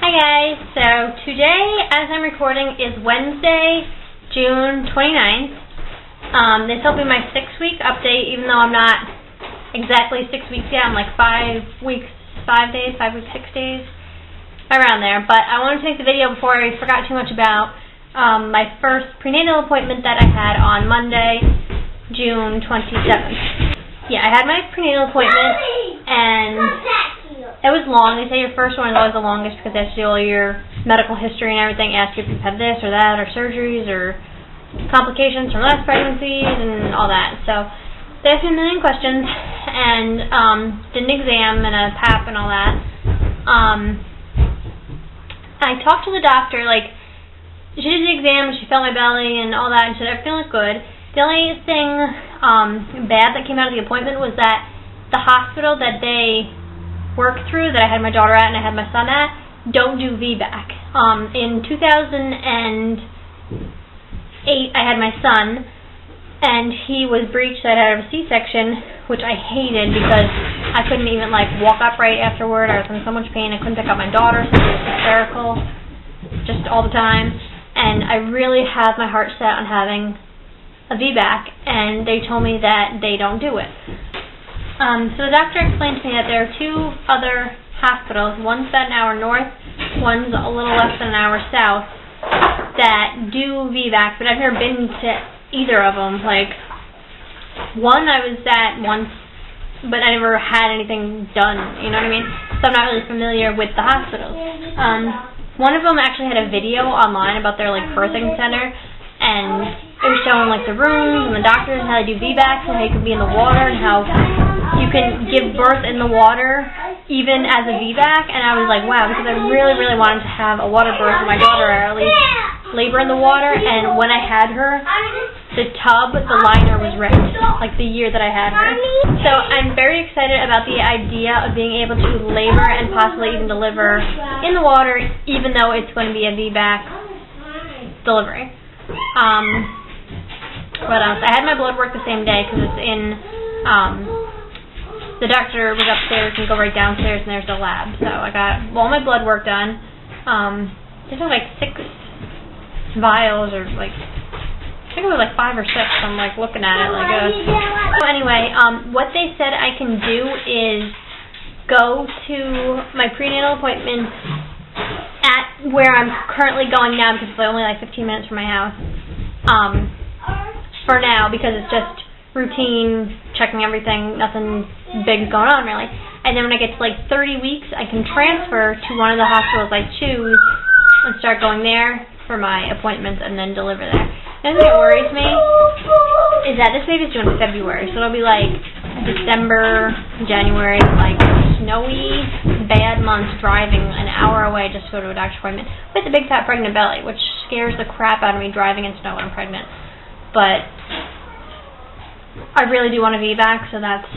Hi guys, so today as I'm recording is Wednesday, June 29th. This will be my 6-week update, even though I'm not exactly 6 weeks yet. I'm like 5 weeks, 6 days, around there. But I wanted to make the video before I forgot too much about my first prenatal appointment that I had on Monday, June 27th. Yeah, I had my prenatal appointment, and it was long. They say your first one is always the longest because they have to do all your medical history and everything, ask you if you've had this or that, or surgeries, or complications from last pregnancies, and all that. So they asked me a million questions, and did an exam and a pap and all that. I talked to the doctor, like, she did the exam, and she felt my belly and all that, and she said everything looked good. The only thing bad that came out of the appointment was that the hospital that they work through, that I had my daughter at and I had my son at, don't do VBAC. In 2008, I had my son, and he was breached. I had a C-section, which I hated because I couldn't even walk upright afterward. I was in so much pain. I couldn't pick up my daughter, so she was hysterical just all the time. And I really have my heart set on having a VBAC, and they told me that they don't do it. So the doctor explained to me that there are two other hospitals, one's about an hour north, one's a little less than an hour south, that do VBAC, but I've never been to either of them. One I was at once, but I never had anything done, you know what I mean? So I'm not really familiar with the hospitals. One of them actually had a video online about their birthing center, and it was showing the rooms and the doctors and how they do VBACs and how you can be in the water and how you can give birth in the water even as a VBAC. And I was like, wow, because I really, really wanted to have a water birth with my daughter, or at least labor in the water. And when I had her, the tub, the liner was ripped, the year that I had her. So I'm very excited about the idea of being able to labor and possibly even deliver in the water, even though it's going to be a VBAC delivery. What else? I had my blood work the same day because it's in, the doctor was upstairs and go right downstairs and there's the lab. So I got all my blood work done. There's 6 vials, or I think it was 5 or 6. I'm looking at it So anyway, what they said I can do is go to my prenatal appointment at where I'm currently going now, because it's only 15 minutes from my house. For now, because it's just routine, checking everything, nothing big is going on really. And then when I get to 30 weeks, I can transfer to one of the hospitals I choose and start going there for my appointments and then deliver there. The thing that worries me is that this baby's due in February, so it'll be December, January, snowy, bad months, driving an hour away just to go to a doctor's appointment with a big fat pregnant belly, which scares the crap out of me driving in snow when I'm pregnant. But I really do want a VBAC, so that's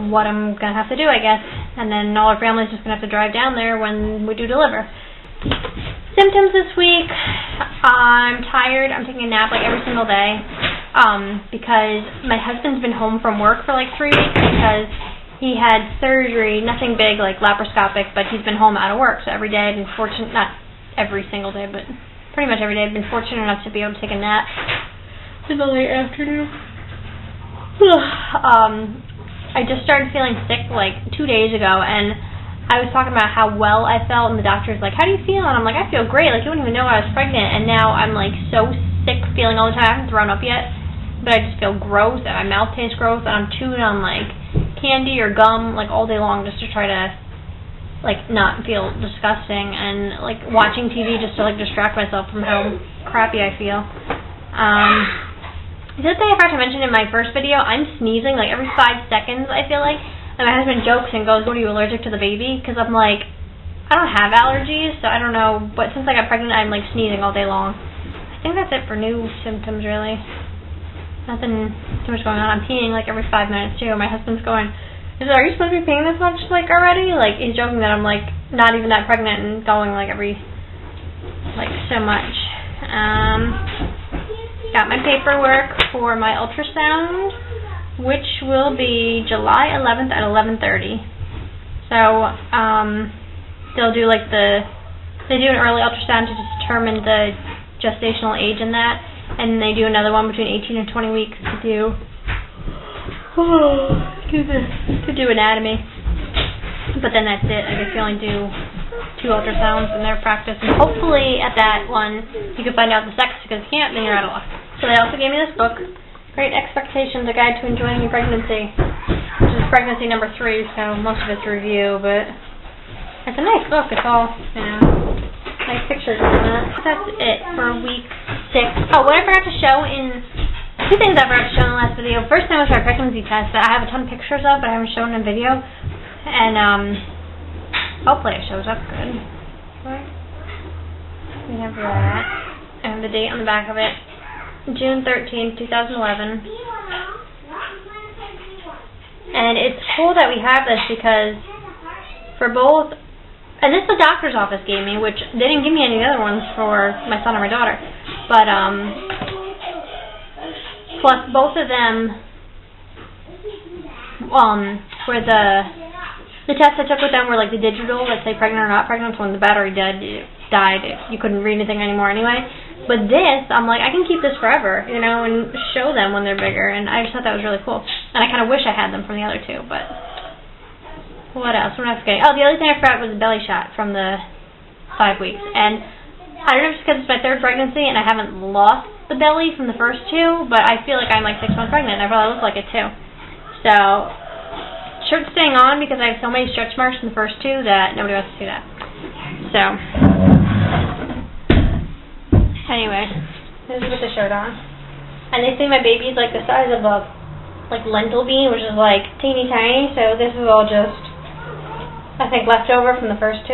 what I'm going to have to do, I guess. And then all our family's just going to have to drive down there when we do deliver. Symptoms this week: I'm tired. I'm taking a nap every single day because my husband's been home from work for 3 weeks because he had surgery, nothing big laparoscopic, but he's been home out of work. So every day I've been fortunate, not every single day, but pretty much every day I've been fortunate enough to be able to take a nap in the late afternoon. I just started feeling sick 2 days ago, and I was talking about how well I felt, and the doctor's how do you feel? And I'm I feel great. You wouldn't even know I was pregnant. And now I'm so sick, feeling all the time. I haven't thrown up yet, but I just feel gross, and my mouth tastes gross, and I'm chewing on candy or gum all day long just to try to not feel disgusting, and watching TV just to distract myself from how crappy I feel. The other thing I forgot to mention in my first video, I'm sneezing every 5 seconds, I feel like. And my husband jokes and goes, what, are you allergic to the baby? Because I'm I don't have allergies, so I don't know. But since I got pregnant, I'm sneezing all day long. I think that's it for new symptoms, really. Nothing too much going on. I'm peeing every 5 minutes, too. My husband's going, are you supposed to be peeing this much already? He's joking that I'm not even that pregnant and going every so much. Got my paperwork for my ultrasound, which will be July 11th at 11:30. So they'll do the They do an early ultrasound to determine the gestational age in that, and they do another one between 18 and 20 weeks to do anatomy. But then that's it. I guess you only do 2 ultrasounds in their practice, and hopefully at that one you can find out the sex, because if you can't, then you're out of luck. So they also gave me this book, Great Expectations, A Guide to Enjoying Your Pregnancy, which is pregnancy number 3, so most of it's review, but it's a nice book. It's all, nice pictures in it. That's it for week 6. Oh, what I forgot to show in, 2 things I forgot to show in the last video. First thing was our pregnancy test that I have a ton of pictures of, but I haven't shown in video. And, hopefully it shows up good. We have that. And the date on the back of it. June 13th, 2011. And it's cool that we have this because for both, and this the doctor's office gave me, which they didn't give me any other ones for my son or my daughter. But, plus both of them, were the tests I took with them were like the digital that say pregnant or not pregnant. So when the battery died, you couldn't read anything anymore anyway. But this, I'm like, I can keep this forever, and show them when they're bigger. And I just thought that was really cool. And I kind of wish I had them from the other 2. But what else? What am I forgetting? Oh, the other thing I forgot was the belly shot from the 5 weeks. And I don't know if it's because it's my 3rd pregnancy and I haven't lost the belly from the first 2, but I feel like I'm like 6 months pregnant. And I probably look like it too. So shirt's staying on because I have so many stretch marks in the first 2 that nobody wants to see that. So, anyway, this is with the shirt on. And they say my baby's like the size of a lentil bean, which is like teeny tiny, so this is all just, I think, leftover from the first 2.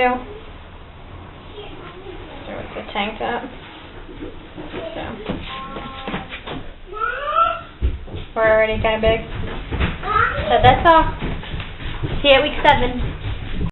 There's the tank top. So, we're already kind of big. So that's all. See you at week 7.